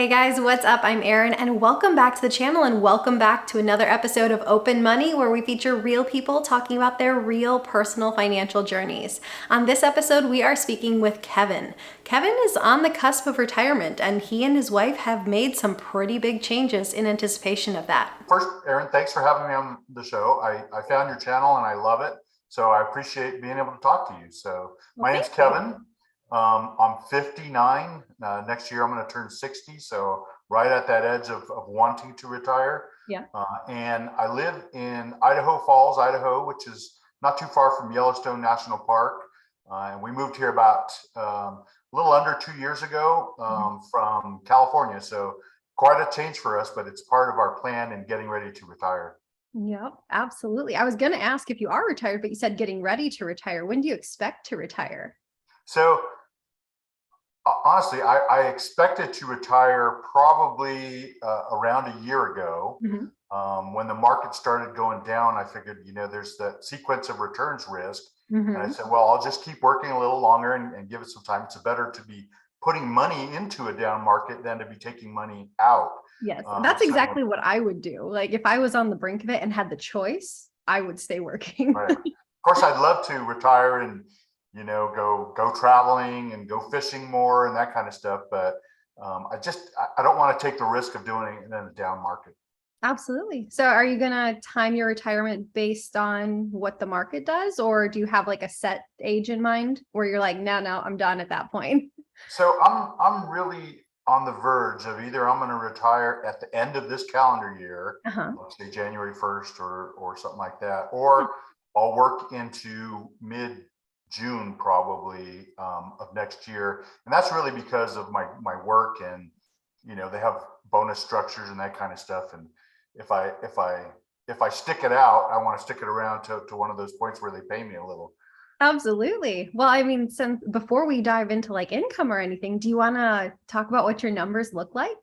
Hey guys, what's up? I'm Erin and welcome back to the channel and welcome back to another episode of Open Money where we feature real people talking about their real personal financial journeys. On this episode, we are speaking with Kevin. Kevin is on the cusp of retirement and he and his wife have made some pretty big changes in anticipation of that. First, Erin, thanks for having me on the show. I found your channel and I love it. So I appreciate being able to talk to you. So Well, my name's thank you. Kevin. I'm 59. Next year, I'm going to turn 60. So right at that edge of wanting to retire. Yeah. And I live in Idaho Falls, Idaho, which is not too far from Yellowstone National Park. And we moved here about a little under 2 years ago from California. So quite a change for us, but it's part of our plan in getting ready to retire. Yep, absolutely. I was going to ask if you are retired, but you said getting ready to retire. When do you expect to retire? So honestly, I expected to retire probably around a year ago. When the market started going down, I figured, there's that sequence of returns risk. And I said, well, I'll just keep working a little longer and give it some time. It's better to be putting money into a down market than to be taking money out. Yes, that's exactly what I would do. Like if I was on the brink of it and had the choice, I would stay working. Right. Of course, I'd love to retire and go traveling and go fishing more and that kind of stuff. But I don't want to take the risk of doing it in a down market. Absolutely. So are you going to time your retirement based on what the market does, or do you have like a set age in mind where you're like, no, I'm done at that point? So I'm really on the verge of either I'm going to retire at the end of this calendar year, let's say January 1st or something like that, or I'll work into mid-June probably of next year. And that's really because of my work and, they have bonus structures and that kind of stuff. And if I stick it out, I want to stick it around to one of those points where they pay me a little. Absolutely. Well, I mean, since before we dive into like income or anything, do you want to talk about what your numbers look like?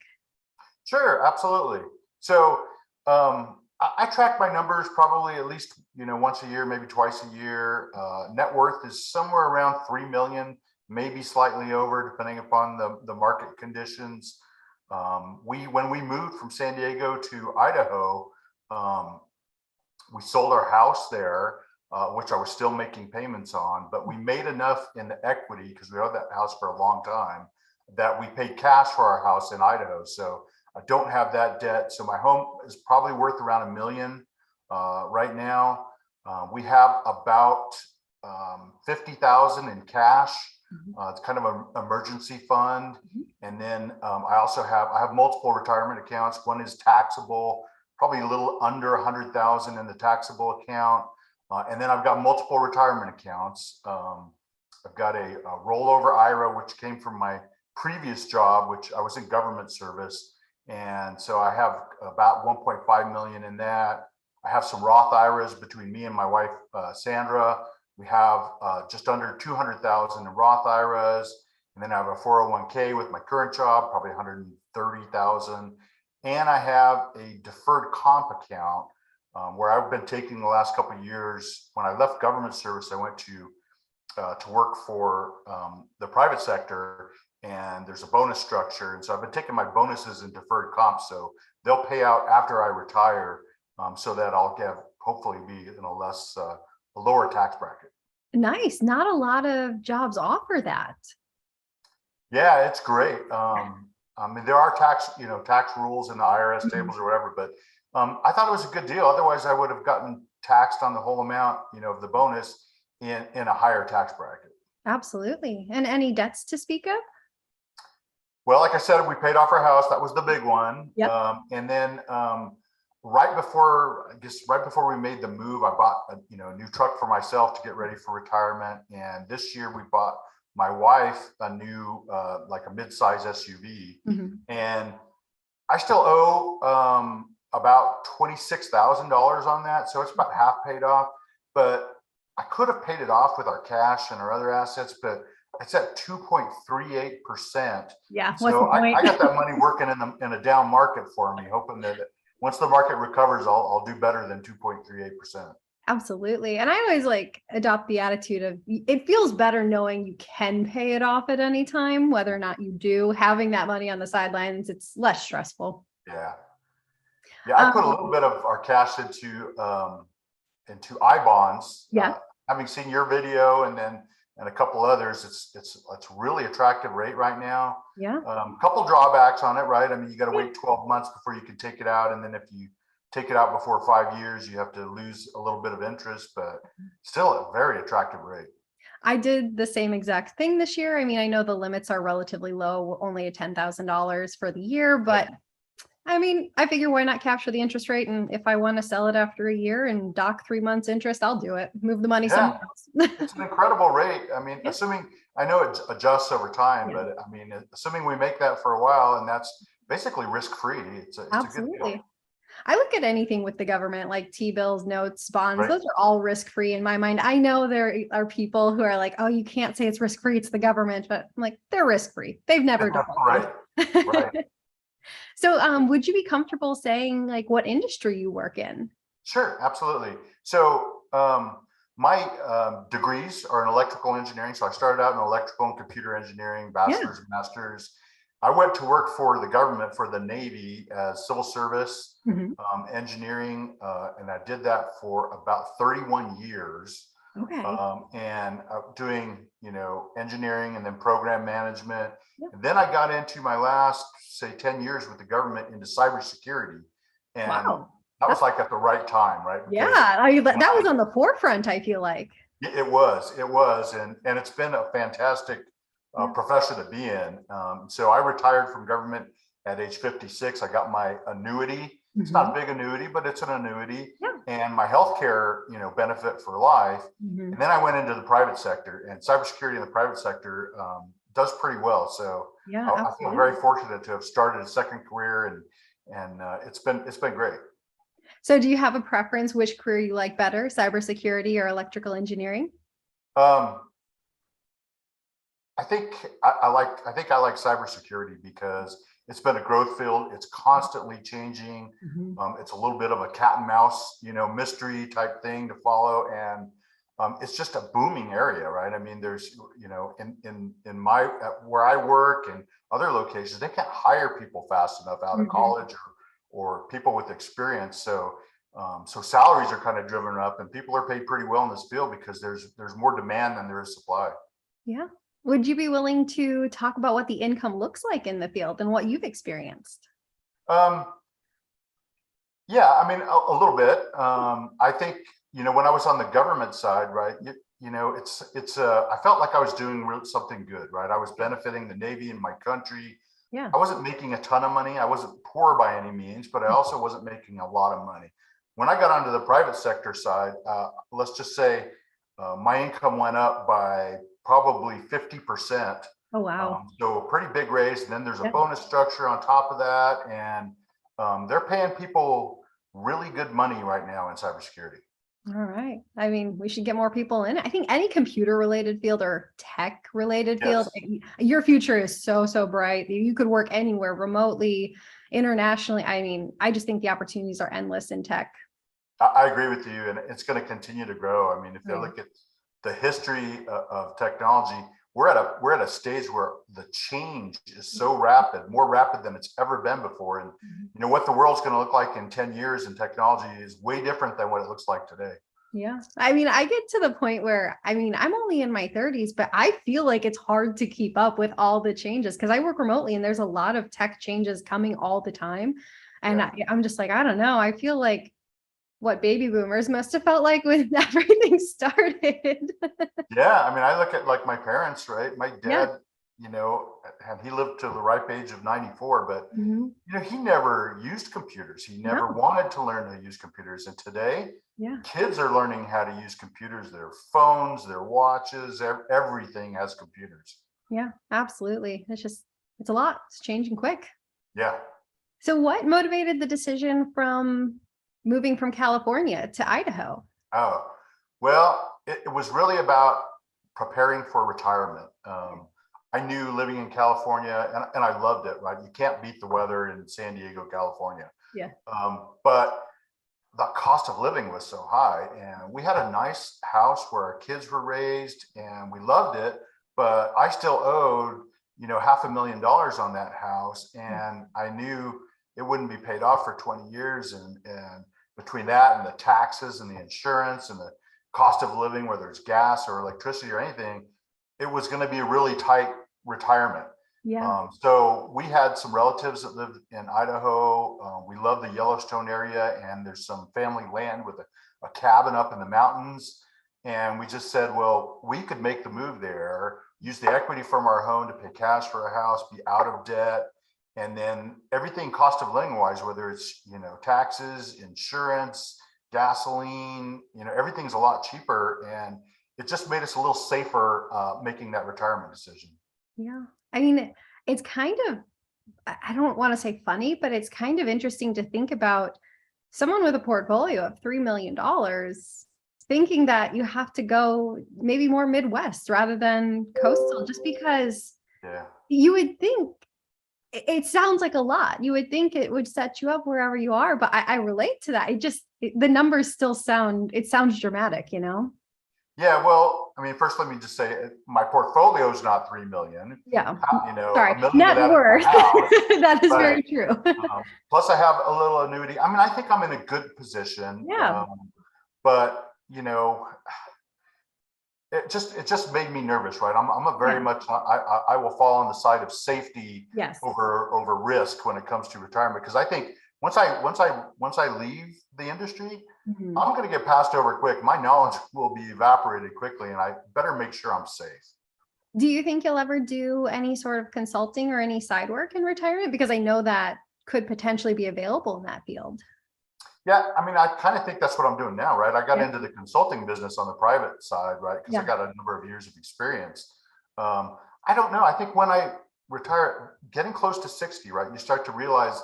Sure, absolutely. So I track my numbers probably at least once a year, maybe twice a year. Net worth is somewhere around 3 million, maybe slightly over, depending upon the market conditions. When we moved from San Diego to Idaho, we sold our house there, which I was still making payments on, but we made enough in the equity because we owned that house for a long time that we paid cash for our house in Idaho. So I don't have that debt. So my home is probably worth around $1 million right now. We have about 50,000 in cash. It's kind of an emergency fund. And then I have multiple retirement accounts. One is taxable, probably a little under 100,000 in the taxable account. And then I've got multiple retirement accounts. I've got a rollover IRA, which came from my previous job, which I was in government service. And so I have about 1.5 million in that. I have some Roth IRAs between me and my wife, Sandra. We have just under 200,000 in Roth IRAs. And then I have a 401k with my current job, probably 130,000. And I have a deferred comp account where I've been taking the last couple of years. When I left government service, I went to work for the private sector, and there's a bonus structure. And so I've been taking my bonuses and deferred comp. So they'll pay out after I retire, so that I'll hopefully be in a lower tax bracket. Nice. Not a lot of jobs offer that. Yeah, it's great. I mean, there are tax rules in the IRS tables or whatever, but I thought it was a good deal. Otherwise, I would have gotten taxed on the whole amount, of the bonus in a higher tax bracket. Absolutely. And any debts to speak of? Well, like I said, we paid off our house. That was the big one. Yep. And then right before we made the move, I bought a new truck for myself to get ready for retirement. And this year we bought my wife a new like a mid-size SUV. And I still owe about $26,000 on that. So it's about half paid off, but I could have paid it off with our cash and our other assets, but it's at 2.38%. Yeah. So I got that money working in a down market for me, hoping that once the market recovers, I'll do better than 2.38%. Absolutely. And I always like adopt the attitude of it feels better knowing you can pay it off at any time, whether or not you do. Having that money on the sidelines, it's less stressful. Yeah. Yeah. I put a Um, little bit of our cash into I bonds. yeah. Having seen your video and a couple others, it's really attractive rate right now. Yeah. Couple drawbacks on it, right? I mean, you got to wait 12 months before you can take it out, and then if you take it out before 5 years, you have to lose a little bit of interest, but still a very attractive rate. I did the same exact thing this year. I mean, I know the limits are relatively low, only at $10,000 for the year, Yep. but I mean, I figure why not capture the interest rate? And if I want to sell it after a year and dock 3 months interest, I'll do it. Move the money somewhere Yeah, else. it's an incredible rate. I mean, Yeah. assuming I know it adjusts over time, Yeah. but I mean, assuming we make that for a while, and that's basically risk free. It's a good deal, Absolutely. I look at anything with the government, like T-bills, notes, bonds, right? those are all risk-free in my mind. I know there are people who are like, oh, you can't say it's risk-free, it's the government, but I'm like, they're risk-free. They've never Right, right. defaulted. So, would you be comfortable saying like what industry you work in? Sure, absolutely. So my degrees are in electrical engineering. So I started out in electrical and computer engineering, Yeah. bachelor's and master's. I went to work for the government, for the Navy, as civil service Mhm. engineering, and I did that for about 31 years. Okay. And doing, engineering and then program management. Yeah. And then I got into my last, say, 10 years with the government into cybersecurity. And Wow. that was That's like at the right time, right? yeah. Because when That was on the forefront, I feel like. it was, and it's been a fantastic Yeah. profession to be in. So I retired from government at age 56. I got my annuity. It's not Mhm. a big annuity, but it's an annuity, Yeah. and my healthcare, benefit for life. And Mhm. then I went into the private sector, and cybersecurity in the private sector does pretty well. So Yeah, I feel very absolutely. fortunate to have started a second career, and it's been great. So do you have a preference which career you like better, cybersecurity or electrical engineering? Um, I think I like cybersecurity because it's been a growth field. It's constantly changing. Mhm. It's a little bit of a cat and mouse, mystery type thing to follow, and it's just a booming area, right? I mean, there's, in my where I work and other locations, they can't hire people fast enough out of Mhm. college or people with experience. So salaries are kind of driven up, and people are paid pretty well in this field because there's more demand than there is supply. Yeah. Would you be willing to talk about what the income looks like in the field and what you've experienced? Um, Yeah, I mean, a little bit. I think, when I was on the government side, right, I felt like I was doing something good, right? I was benefiting the Navy and my country. Yeah. I wasn't making a ton of money. I wasn't poor by any means, but I also wasn't making a lot of money. When I got onto the private sector side, let's just say my income went up by probably 50%. Oh, wow. So a pretty big raise. And then there's a Yeah. bonus structure on top of that. And they're paying people really good money right now in cybersecurity. All right. I mean, we should get more people in it. I think any computer related field or tech related field, Yes, your future is so, so bright. You could work anywhere remotely, internationally. I mean, I just think the opportunities are endless in tech. I agree with you, and it's going to continue to grow. I mean, if you Yeah. look at the history of technology, we're at a stage where the change is so rapid, more rapid than it's ever been before. And what the world's going to look like in 10 years in technology is way different than what it looks like today. Yeah. I mean, I get to the point where, I mean, I'm only in my 30s, but I feel like it's hard to keep up with all the changes because I work remotely and there's a lot of tech changes coming all the time. And Yeah. I'm just like, I don't know. I feel like what baby boomers must have felt like when everything started. Yeah, I mean, I look at like my parents, right? My Yeah. dad, and he lived to the ripe age of 94, but Mhm. he never used computers. He never No. wanted to learn to use computers. And today, Yeah. kids are learning how to use computers. Their phones, their watches, everything has computers. Yeah. Absolutely. It's a lot. It's changing quick. Yeah. So, what motivated the decision from moving from California to Idaho? Oh, well, it was really about preparing for retirement. I knew living in California, and I loved it, right? You can't beat the weather in San Diego, California. Yeah. But the cost of living was so high, and we had a nice house where our kids were raised and we loved it, but I still owed, $500,000 on that house, and I knew it wouldn't be paid off for 20 years. And between that and the taxes and the insurance and the cost of living, whether it's gas or electricity or anything, it was going to be a really tight retirement. Yeah. So we had some relatives that lived in Idaho. We love the Yellowstone area, and there's some family land with a cabin up in the mountains. And we just said, well, we could make the move there, use the equity from our home to pay cash for a house, be out of debt. And then everything cost of living wise, whether it's, taxes, insurance, gasoline, everything's a lot cheaper. And it just made us a little safer making that retirement decision. Yeah. I mean, it's kind of, I don't want to say funny, but it's kind of interesting to think about someone with a portfolio of $3 million thinking that you have to go maybe more Midwest rather than coastal, just because Yeah. you would think it sounds like a lot. You would think it would set you up wherever you are, but I relate to that. The numbers still it sounds dramatic, Yeah, well, I mean, first, let me just say my portfolio is not 3 million. Yeah. A Sorry. million Net of that is worth. the house. That is But, very true. plus, I have a little annuity. I mean, I think I'm in a good position. Yeah. But it just made me nervous, right? I'm a very Yeah. much I will fall on the side of safety Yes. over risk when it comes to retirement, because I think once I leave the industry, Mhm. I'm going to get passed over quick. My knowledge will be evaporated quickly, and I better make sure I'm safe. Do you think you'll ever do any sort of consulting or any side work in retirement? Because I know that could potentially be available in that field. Yeah, I mean, I kind of think that's what I'm doing now, right? I got Yeah. into the consulting business on the private side, right? Because I Yeah. got a number of years of experience. I don't know. I think when I retire, getting close to 60, right, you start to realize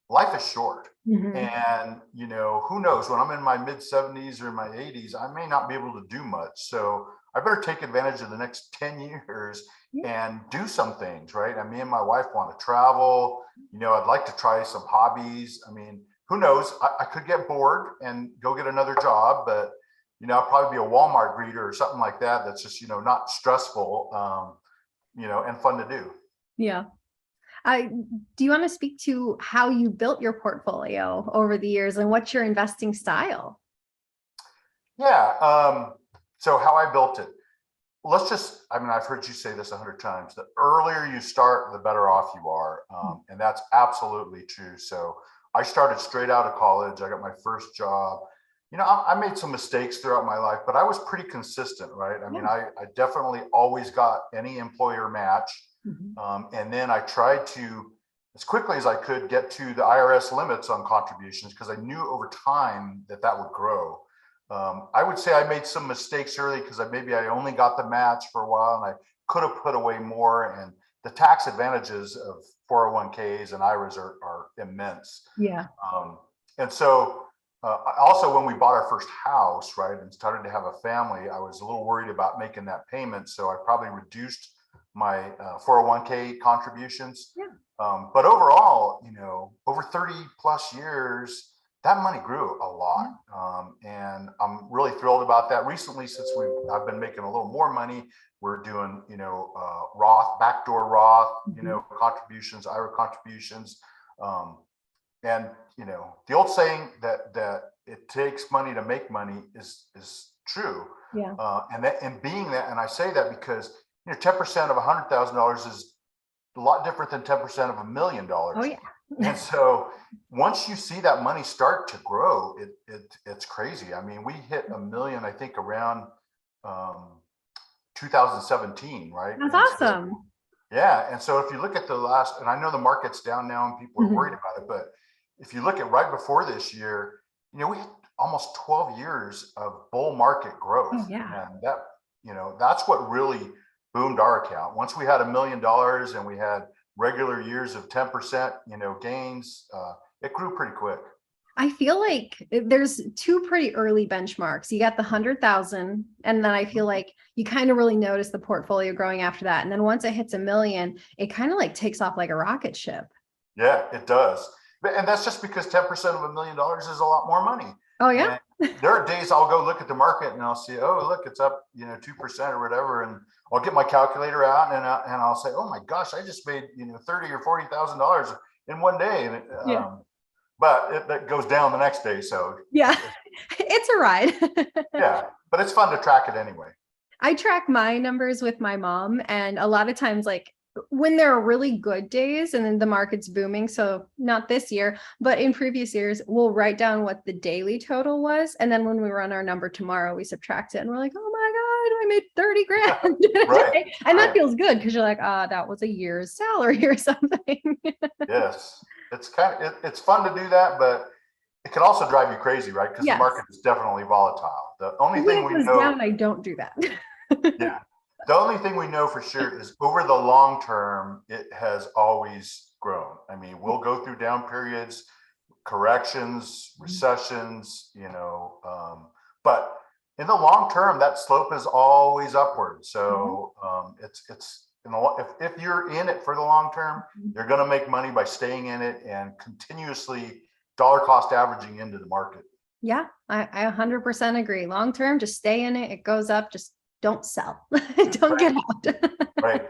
life is short. Mhm. And, who knows, when I'm in my mid 70s or my 80s, I may not be able to do much. So I better take advantage of the next 10 years Yeah. and do some things, right? And me and my wife want to travel. I'd like to try some hobbies. I mean, who knows? I could get bored and go get another job, but I'll probably be a Walmart greeter or something like that. That's just not stressful, and fun to do. Yeah. Do you want to speak to how you built your portfolio over the years and what's your investing style? Yeah. So how I built it. I mean, I've heard you say this 100 times. The earlier you start, the better off you are, and that's absolutely true. So I started straight out of college. I got my first job. I made some mistakes throughout my life, but I was pretty consistent, right? I mean, I definitely always got any employer match. Mhm. And then I tried to, as quickly as I could, get to the IRS limits on contributions, because I knew over time that would grow. I would say I made some mistakes early because maybe I only got the match for a while, and I could have put away more. And the tax advantages of 401ks and IRAs are immense. Yeah. And so also, when we bought our first house, right, and started to have a family, I was a little worried about making that payment. So I probably reduced my 401k contributions. Yeah. But overall, over 30 plus years, that money grew a lot. And I'm really thrilled about that. Recently, since I've been making a little more money, we're doing, Roth, backdoor Roth, contributions, IRA contributions. And the old saying that it takes money to make money is true. Yeah. And I say that because 10% of $100,000 is a lot different than 10% of $1 million. Oh yeah. And so once you see that money start to grow, it's crazy. I mean, we hit $1 million, I think, around 2017, right? That's And awesome. so, yeah. And so if you look at the last, and I know the market's down now and people are worried about it, but if you look at right before this year, we had almost 12 years of bull market growth. Oh, yeah. And that's what really boomed our account. Once we had $1 million and we had regular years of 10%, gains, it grew pretty quick. I feel like there's two pretty early benchmarks. You got the 100,000, and then I feel like you kind of really notice the portfolio growing after that. And then once it hits $1 million, it kind of like takes off like a rocket ship. Yeah, it does. And that's just because 10% of $1 million is a lot more money. Oh yeah. And there are days I'll go look at the market and I'll see, oh, look, it's up, 2% or whatever. And I'll get my calculator out and I'll say, oh my gosh, I just made, $30,000 or $40,000 in one day. And Yeah. but that goes down the next day. So Yeah. It's a ride. yeah, but it's fun to track it anyway. I track my numbers with my mom, and a lot of times, like when there are really good days and then the market's booming, so not this year, but in previous years, we'll write down what the daily total was. And then when we run our number tomorrow, we subtract it and we're like, oh my God, I made 30 grand in a Right, day. And that right. feels good because you're like, that was a year's salary or something. Yes, it's fun to do that, but it can also drive you crazy, right? Because the Yes. market is definitely volatile. The only When thing it we goes know, down, I don't do that. yeah, the only thing we know for sure is over the long term, it has always grown. I mean, we'll go through down periods, corrections, recessions, but in the long term, that slope is always upward. So it's if you're in it for the long term, you're going to make money by staying in it and continuously dollar cost averaging into the market. Yeah, I 100% agree. Long term, just stay in it. It goes up. Just don't sell. Don't get out. Right.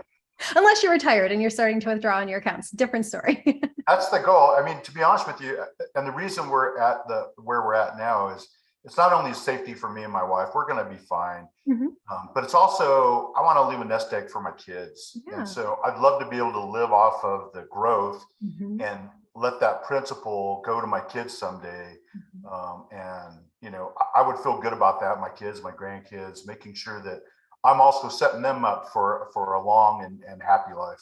Unless you're retired and you're starting to withdraw on your accounts. Different story. That's the goal. I mean, to be honest with you, and the reason we're at where we're at now is it's not only safety for me and my wife, we're going to be fine, but it's also, I want to leave a nest egg for my kids. Yeah. And so I'd love to be able to live off of the growth and let that principle go to my kids someday. And, I would feel good about that. My kids, my grandkids, making sure that I'm also setting them up for a long and happy life.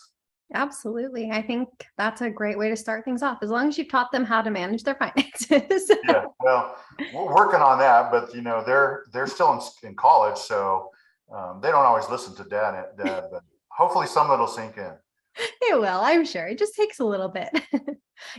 Absolutely. I think that's a great way to start things off, as long as you've taught them how to manage their finances. Yeah, well, we're working on that, but they're still in college, so they don't always listen to dad, but hopefully some of it'll sink in. It will, I'm sure. It just takes a little bit.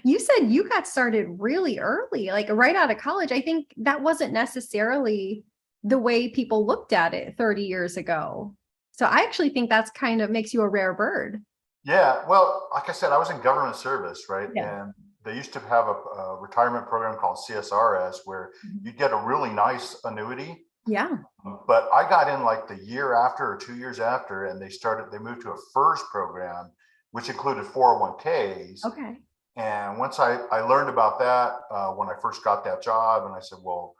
You said you got started really early, like right out of college. I think that wasn't necessarily the way people looked at it 30 years ago. So I actually think that's kind of makes you a rare bird. Yeah, well, like I said, I was in government service, right? Yeah. And they used to have a retirement program called CSRS where you get a really nice annuity. Yeah. But I got in like the year after or 2 years after, and they moved to a FERS program, which included 401ks. Okay. And once I learned about that when I first got that job, and I said, well,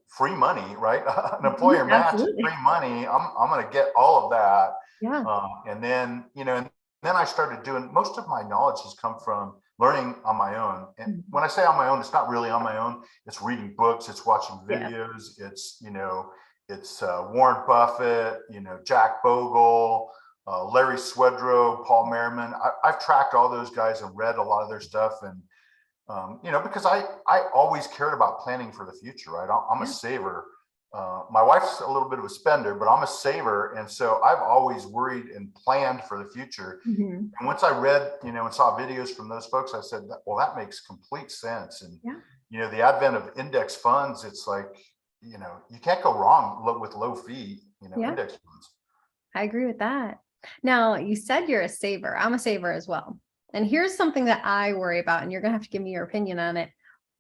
free money, right? An employer match is free money. I'm going to get all of that. Yeah. And then, and then I started doing, most of my knowledge has come from learning on my own. And when I say on my own, it's not really on my own. It's reading books, it's watching videos, it's, it's Warren Buffett, Jack Bogle, Larry Swedroe, Paul Merriman. I've tracked all those guys and read a lot of their stuff. And, because I always cared about planning for the future, right? I'm a saver. My wife's a little bit of a spender, but I'm a saver. And so I've always worried and planned for the future. And once I read, and saw videos from those folks, I said, well, that makes complete sense. And, the advent of index funds, it's like, you can't go wrong with low fee, index funds. I agree with that. Now, you said you're a saver. I'm a saver as well. And here's something that I worry about, and you're going to have to give me your opinion on it.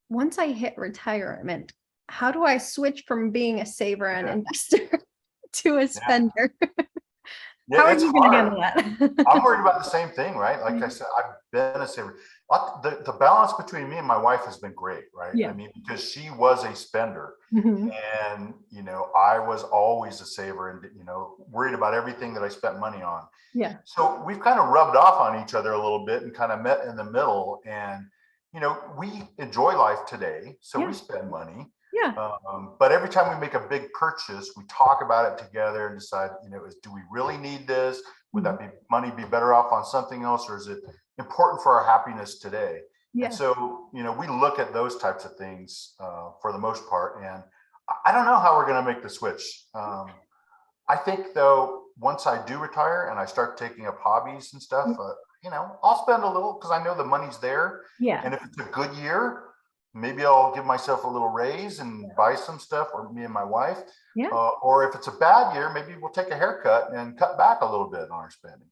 Once I hit retirement, how do I switch from being a saver and investor to a spender? How are you going to handle that? I'm worried about the same thing, right? Like I said, I've been a saver. The balance between me and my wife has been great, right? I mean, because she was a spender and, I was always a saver and, worried about everything that I spent money on. Yeah. So we've kind of rubbed off on each other a little bit and kind of met in the middle. And, we enjoy life today. So we spend money. Yeah. But every time we make a big purchase, we talk about it together and decide, do we really need this? Would that money be better off on something else, or is it important for our happiness today? Yeah. And so, we look at those types of things for the most part. And I don't know how we're going to make the switch. I think, though, once I do retire and I start taking up hobbies and stuff, I'll spend a little because I know the money's there. Yeah. And if it's a good year, maybe I'll give myself a little raise and buy some stuff, or me and my wife. Yeah. Or if it's a bad year, maybe we'll take a haircut and cut back a little bit on our spending.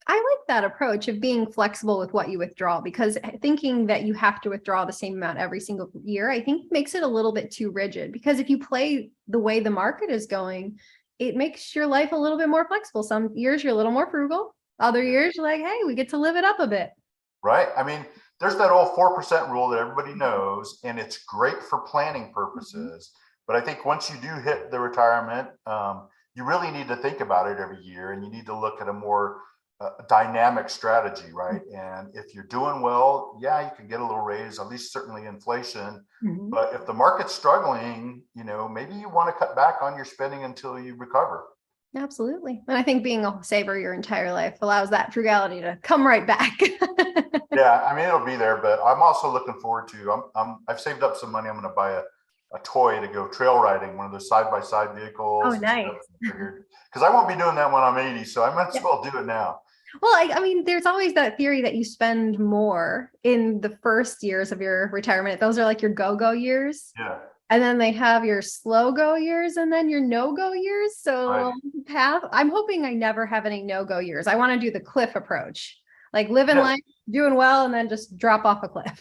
I like that approach of being flexible with what you withdraw, because thinking that you have to withdraw the same amount every single year, I think makes it a little bit too rigid. Because if you play the way the market is going, it makes your life a little bit more flexible. Some years you're a little more frugal. Other years you're like, hey, we get to live it up a bit. Right? I mean, there's that old 4% rule that everybody knows, and it's great for planning Mhm. purposes. But I think once you do hit the retirement, you really need to think about it every year, and you need to look at a more dynamic strategy, right? And if you're doing well, yeah, you can get a little raise, at least certainly inflation. Mhm. But if the market's struggling, maybe you want to cut back on your spending until you recover. Absolutely. And I think being a saver your entire life allows that frugality to come right back. Yeah, I mean it'll be there, but I'm also looking forward to. I've saved up some money. I'm going to buy a toy to go trail riding, one of those side by side Oh, vehicles and stuff. nice. I figured because I won't be doing that when I'm 80, so I might as Yeah. well do it now. Well, I mean, there's always that theory that you spend more in the first years of your retirement. Those are like your go-go years. Yeah, And then they have your slow go years and then your no go years. So right. path, I'm hoping I never have any no go years. I want to do the cliff approach, like living Yes. life, doing well, and then just drop off a cliff.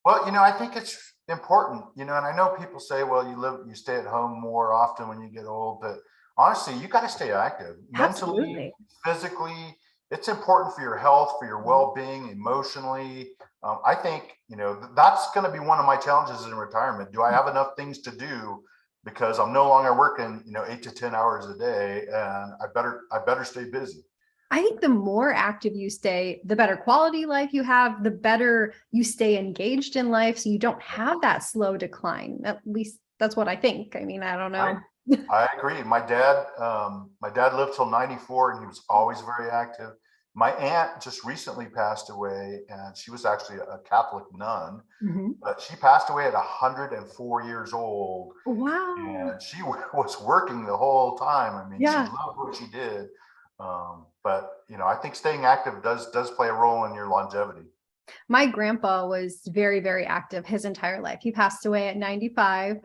Well, I think it's important, and I know people say, well, you stay at home more often when you get old, but honestly, you got to stay active mentally, Absolutely. physically. It's important for your health, for your well-being, emotionally. I think, that's going to be one of my challenges in retirement. Do I have enough things to do? Because I'm no longer working, 8 to 10 hours a day, and I better stay busy. I think the more active you stay, the better quality life you have, the better you stay engaged in life. So you don't have that slow decline. At least that's what I think. I mean, I don't I know. I agree. My dad lived till 94 and he was always very active. My aunt just recently passed away and she was actually a Catholic nun, Mhm. but she passed away at 104 years old Wow. and she was working the whole time. I mean, she Yeah. loved what she did. But I think staying active does play a role in your longevity. My grandpa was very, very active his entire life. He passed away at 95.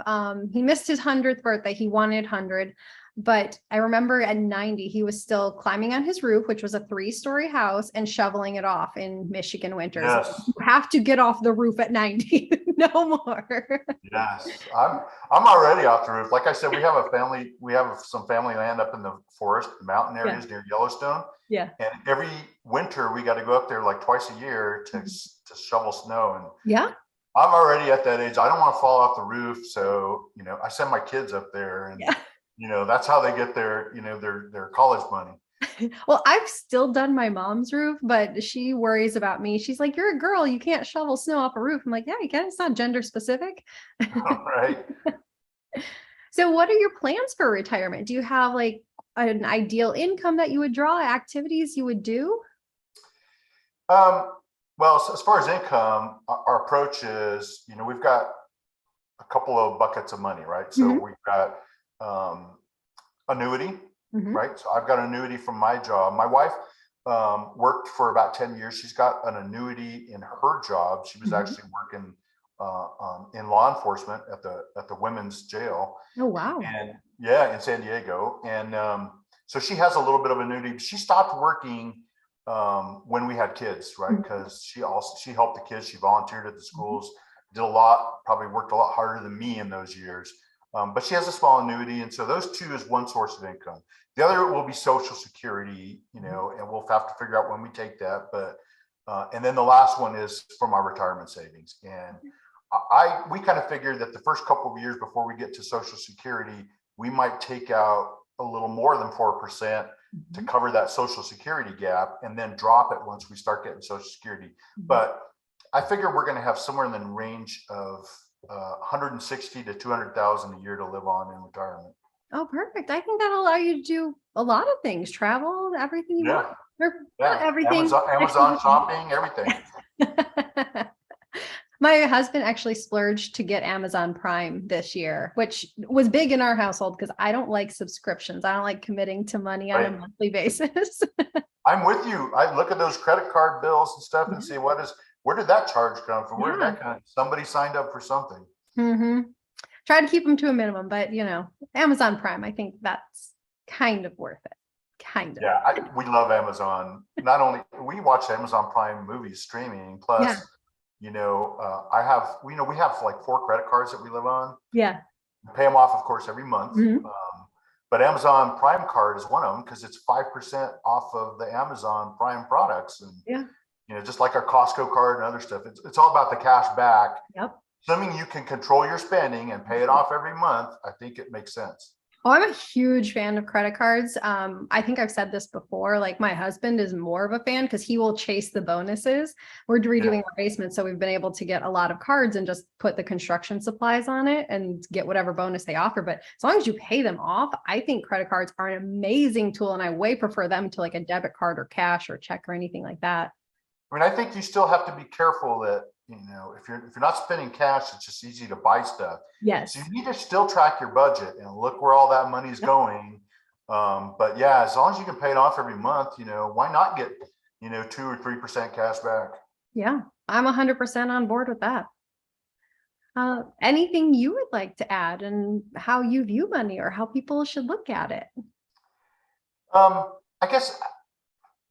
He missed his 100th birthday. He wanted 100. But I remember at 90, he was still climbing on his roof, which was a 3-story house, and shoveling it off in Michigan winters. Yes. You have to get off the roof at 90, no more. Yes, I'm already off the roof. Like I said, we have some family land up in the forest, the mountain Yeah. areas near Yellowstone. Yeah. And every winter we got to go up there like twice a year to shovel snow. And Yeah. I'm already at that age. I don't want to fall off the roof. So, I send my kids up there and, Yeah. that's how they get their college money. Well, I've still done my mom's roof, but she worries about me. She's like, "You're a girl. You can't shovel snow off a roof." I'm like, "Yeah, you can. It's not gender specific." Right. So, what are your plans for retirement? Do you have like an ideal income that you would draw, activities you would do? Um, well, as far as income, our approach is, we've got a couple of buckets of money, right? So Mhm. we've got um, annuity, Mhm. right? So I've got annuity from my job. My wife worked for about 10 years. She's got an annuity in her job. She was Mhm. actually working in law enforcement at the women's jail, Oh, wow. and yeah, in San Diego. And so she has a little bit of annuity. She stopped working when we had kids, right? Mhm. Because she helped the kids. She volunteered at the Mhm. schools, did a lot, probably worked a lot harder than me in those years. But she has a small annuity, and so those two is one source of income. The other will be Social Security, and we'll have to figure out when we take that. But and then the last one is from our retirement savings. And we kind of figured that the first couple of years before we get to Social Security, we might take out a little more than 4% to Mhm. cover that Social Security gap, and then drop it once we start getting Social Security. Mhm. But I figure we're going to have somewhere in the range of 160 to 200,000 a year to live on in retirement. Oh, perfect. I think that'll allow you to do a lot of things, travel, everything you want. Yeah, Or not yeah. everything. Amazon shopping, everything. My husband actually splurged to get Amazon Prime this year, which was big in our household because I don't like subscriptions. I don't like committing to money on a Right. monthly basis. I'm with you. I look at those credit card bills and stuff and Yeah. see where did that charge come from? Where did Yeah. that come? Somebody signed up for something. Hmm. Try to keep them to a minimum, but Amazon Prime, I think that's kind of worth it. Kind of. Yeah, we love Amazon. Not only we watch Amazon Prime movies streaming, Yeah. plus, I have, we have like 4 credit cards that we live on. Yeah. We pay them off, of course, every month. Mhm. But Amazon Prime card is one of them because it's 5% off of the Amazon Prime products. And, Yeah. just like our Costco card and other stuff, it's all about the cash back. Yep. Assuming you can control your spending and pay it off every month, I think it makes sense. Oh, I'm a huge fan of credit cards. I think I've said this before. Like my husband is more of a fan because he will chase the bonuses. We're redoing our basement, so we've been able to get a lot of cards and just put the construction supplies on it and get whatever bonus they offer. But as long as you pay them off, I think credit cards are an amazing tool, and I way prefer them to like a debit card or cash or check or anything like that. I mean, I think you still have to be careful that, if you're not spending cash, it's just easy to buy stuff. Yes. So you need to still track your budget and look where all that money is going. But yeah, as long as you can pay it off every month, why not get, 2 or 3% cash back? Yeah, I'm 100% on board with that. Anything you would like to add and how you view money or how people should look at it? I guess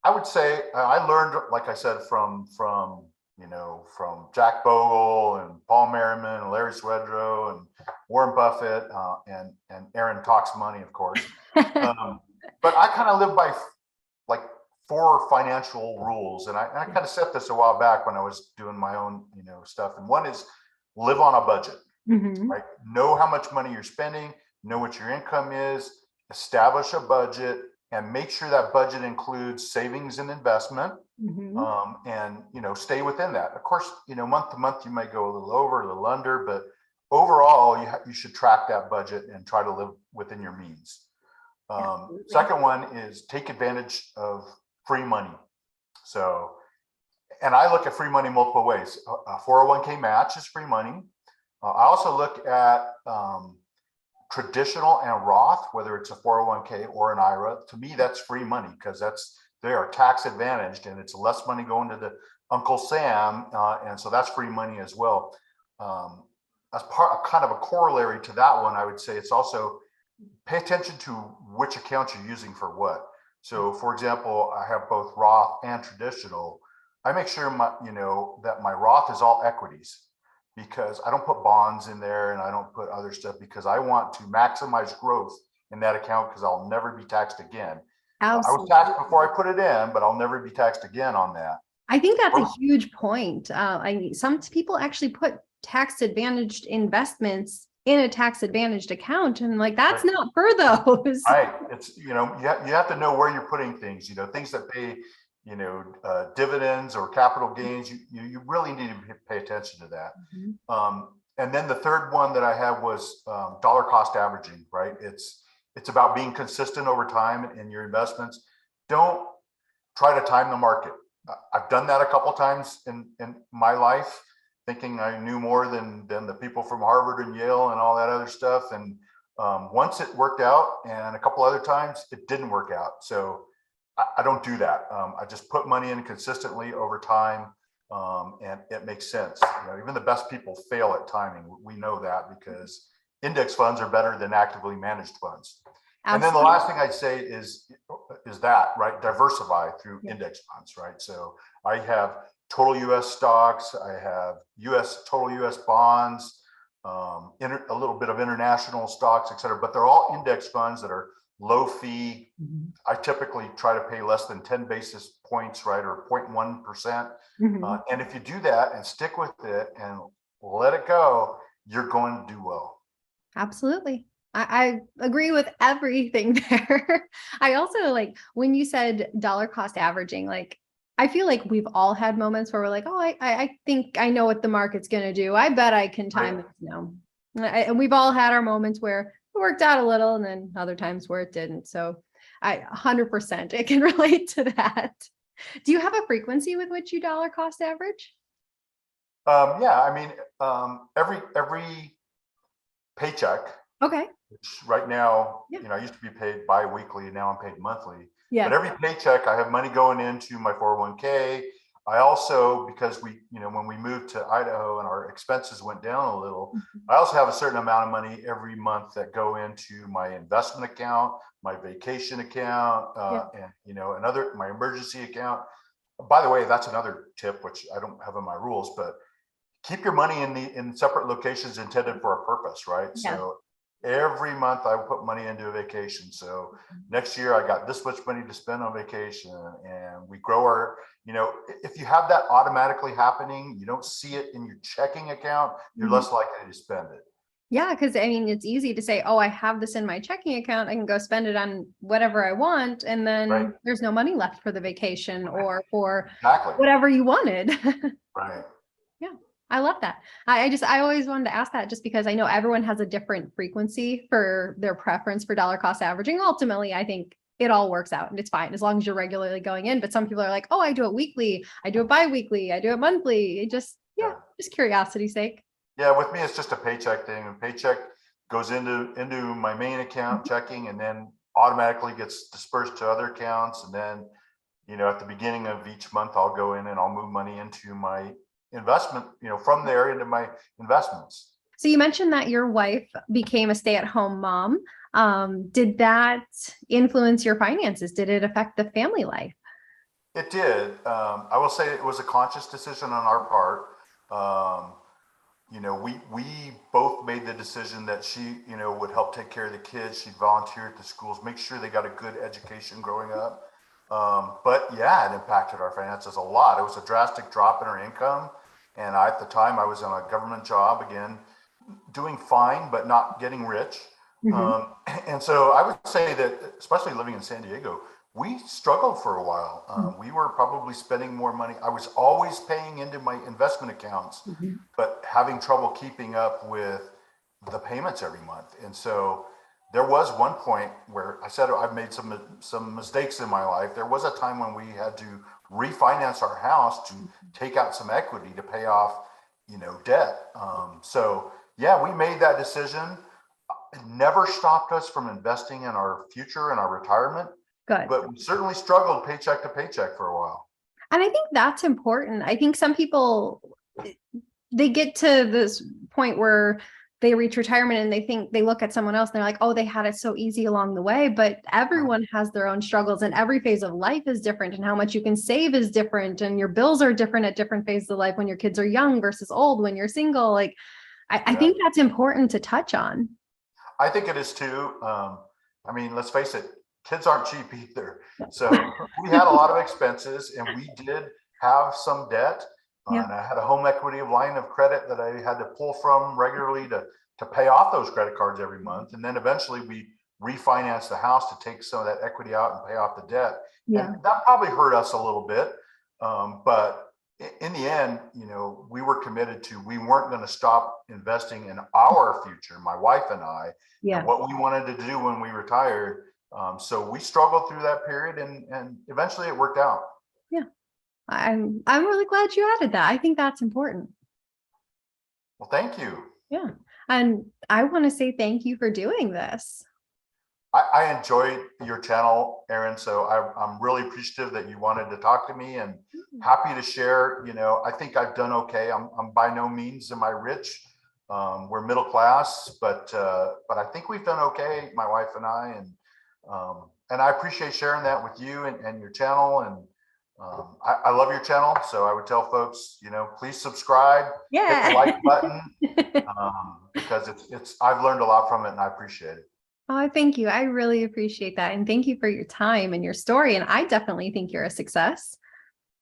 I would say I learned, like I said, from Jack Bogle and Paul Merriman and Larry Swedroe and Warren Buffett and Aaron Talks Money, of course. But I kind of live by like 4 financial rules, and I kind of set this a while back when I was doing my own stuff. And one is live on a budget, right? Know how much money you're spending, know what your income is, establish a budget, and make sure that budget includes savings and investment. And stay within that. Of course, month to month you might go a little over, a little under, but overall you should track that budget and try to live within your means. Second one is take advantage of free money. So, and I look at free money multiple ways. A 401k match is free money. I also look at traditional and Roth, whether it's a 401k or an IRA. To me, that's free money because they are tax advantaged and it's less money going to the Uncle Sam. And so that's free money as well. As kind of a corollary to that one, I would say it's also pay attention to which account you're using for what. So for example, I have both Roth and traditional. I make sure that my Roth is all equities, because I don't put bonds in there and I don't put other stuff, because I want to maximize growth in that account because I'll never be taxed again. I was taxed before I put it in, but I'll never be taxed again on that. I think that's a huge point. Some people actually put tax advantaged investments in a tax advantaged account, and like that's right. Not for those. Right. It's you have to know where you're putting things. Things that pay dividends or capital gains. You really need to pay attention to that. And then the third one that I have was dollar cost averaging. Right. It's about being consistent over time in your investments. Don't try to time the market. I've done that a couple of times in my life, thinking I knew more than the people from Harvard and Yale and all that other stuff. And once it worked out, and a couple other times it didn't work out. So I don't do that. I just put money in consistently over time, and it makes sense. Even the best people fail at timing. We know that because index funds are better than actively managed funds. Absolutely. And then the last thing I'd say is that, right? Diversify through index funds, right? So I have total U.S. stocks, I have total U.S. bonds, a little bit of international stocks, et cetera, but they're all index funds that are low fee. I typically try to pay less than 10 basis points, right? Or 0.1%. And if you do that and stick with it and let it go, you're going to do well. Absolutely. I agree with everything there. I also like when you said dollar cost averaging, like I feel like we've all had moments where we're like, oh, I think I know what the market's going to do. I bet I can time this now. And we've all had our moments where it worked out a little and then other times where it didn't. So I 100% I can relate to that. Do you have a frequency with which you dollar cost average? Yeah, I mean, every paycheck. Okay. Which right now, I used to be paid bi-weekly, and now I'm paid monthly. Yeah. But every paycheck, I have money going into my 401k. I also, because when we moved to Idaho and our expenses went down a little, Mhm. I also have a certain amount of money every month that go into my investment account, my vacation account, Yeah. and my emergency account. By the way, that's another tip which I don't have in my rules, but keep your money in separate locations intended for a purpose, right? Yeah. So every month I put money into a vacation. So next year I got this much money to spend on vacation, and we grow our, if you have that automatically happening, you don't see it in your checking account, you're Mhm. less likely to spend it. Yeah, because I mean, it's easy to say, oh, I have this in my checking account. I can go spend it on whatever I want. And Right. then there's no money left for the vacation or for Exactly. whatever you wanted. Right. Yeah, I love that. I always wanted to ask that just because I know everyone has a different frequency for their preference for dollar cost averaging. Ultimately, I think it all works out and it's fine as long as you're regularly going in. But some people are like, oh, I do it weekly, I do it bi-weekly, I do it monthly. It just, yeah, Yeah. just curiosity's sake. Yeah, with me, it's just a paycheck thing. And paycheck goes into my main account checking, and then automatically gets dispersed to other accounts. And then, at the beginning of each month, I'll go in and I'll move money into my investment, from there into my investments. So you mentioned that your wife became a stay-at-home mom. Did that influence your finances? Did it affect the family life? It did. I will say it was a conscious decision on our part. Um, we both made the decision that she, would help take care of the kids. She'd volunteer at the schools, make sure they got a good education growing up. But yeah, it impacted our finances a lot. It was a drastic drop in our income. And at the time, I was in a government job, again, doing fine, but not getting rich. Mhm. And so I would say that, especially living in San Diego, we struggled for a while. We were probably spending more money. I was always paying into my investment accounts, Mhm. but having trouble keeping up with the payments every month. And so there was one point where I said I've made some mistakes in my life. There was a time when we had to refinance our house to take out some equity to pay off, debt. So yeah, we made that decision. It never stopped us from investing in our future and our retirement, Good. but we certainly struggled paycheck to paycheck for a while. And I think that's important. I think some people, they get to this point where they reach retirement and they think they look at someone else and they're like, oh, they had it so easy along the way. But everyone has their own struggles and every phase of life is different and how much you can save is different. And your bills are different at different phases of life when your kids are young versus old, when you're single. Like, I Yeah, think that's important to touch on. I think it is too. I mean, let's face it, kids aren't cheap either. So we had a lot of expenses and we did have some debt. Yeah. And I had a home equity line of credit that I had to pull from regularly to pay off those credit cards every month. And then eventually we refinanced the house to take some of that equity out and pay off the debt. Yeah. And that probably hurt us a little bit. But in the end, we were committed to, we weren't going to stop investing in our future, my wife and I, Yeah. and what we wanted to do when we retired. So we struggled through that period and eventually it worked out. Yeah. I'm really glad you added that. I think that's important. Well, thank you. Yeah. And I want to say thank you for doing this. I enjoyed your channel, Erin. So I'm really appreciative that you wanted to talk to me and happy to share. I think I've done okay. I'm by no means am I rich. We're middle class, but I think we've done okay, my wife and I, and I appreciate sharing that with you and your channel. And I love your channel. So I would tell folks, please subscribe, hit the like button, because I've learned a lot from it and I appreciate it. Oh, thank you. I really appreciate that. And thank you for your time and your story. And I definitely think you're a success.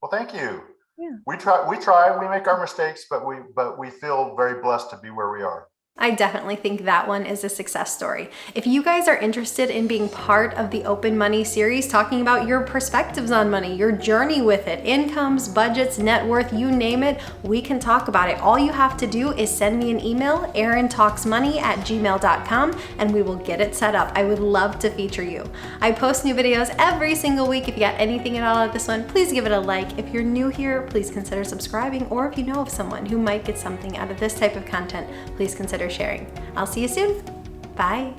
Well, thank you. Yeah. We make our mistakes, but we feel very blessed to be where we are. I definitely think that one is a success story. If you guys are interested in being part of the Open Money series, talking about your perspectives on money, your journey with it, incomes, budgets, net worth, you name it, we can talk about it. All you have to do is send me an email, erintalksmoney@gmail.com, and we will get it set up. I would love to feature you. I post new videos every single week. If you got anything at all out of this one, please give it a like. If you're new here, please consider subscribing, or if you know of someone who might get something out of this type of content, please consider sharing. I'll see you soon. Bye.